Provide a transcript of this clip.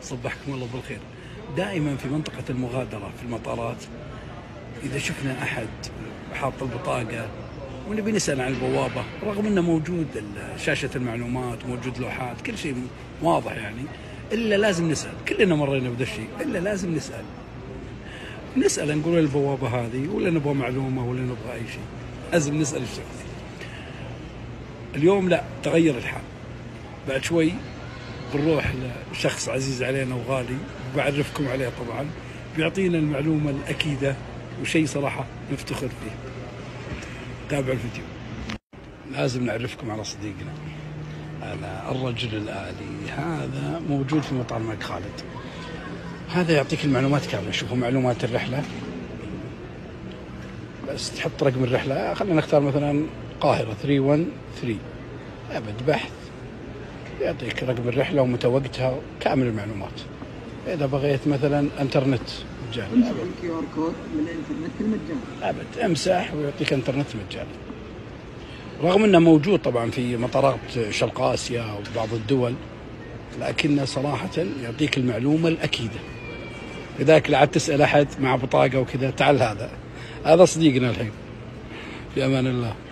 صبحكم الله بالخير. دائما في منطقة المغادرة في المطارات إذا شفنا أحد حاط البطاقة ونبي نسأل عن البوابة، رغم أنه موجود شاشة المعلومات، موجود لوحات، كل شيء واضح يعني، إلا لازم نسأل. كلنا مرينا بهذا الشيء، إلا لازم نسأل نقول البوابة هذه، ولا نبغى معلومة، ولا نبغى أي شيء، لازم نسأل الشخص. اليوم لا، تغير الحال. بعد شوي بنروح لشخص عزيز علينا وغالي، وبعرفكم عليه طبعا، بيعطينا المعلومة الأكيدة، وشيء صراحة نفتخر فيه. تابعوا الفيديو. لازم نعرفكم على صديقنا هذا الرجل الآلي، هذا موجود في مطار الملك خالد. هذا يعطيك المعلومات كاملة. شوفوا معلومات الرحلة، بس تحط رقم الرحلة. خلينا نختار مثلا القاهرة 313 أبد بحث، يعطيك رقم الرحلة ومتى وقتها، كامل المعلومات. إذا بغيت مثلا انترنت مجاني، امسح الكيو ار كود من الانترنت المجاني، أبد امسح ويعطيك انترنت مجاني. رغم انه موجود طبعا في مطارات شرق اسيا وبعض الدول، لكنه صراحة يعطيك المعلومة الأكيدة. لذلك لا عاد تسأل أحد مع بطاقة وكذا. تعال، هذا صديقنا الحين. في أمان الله.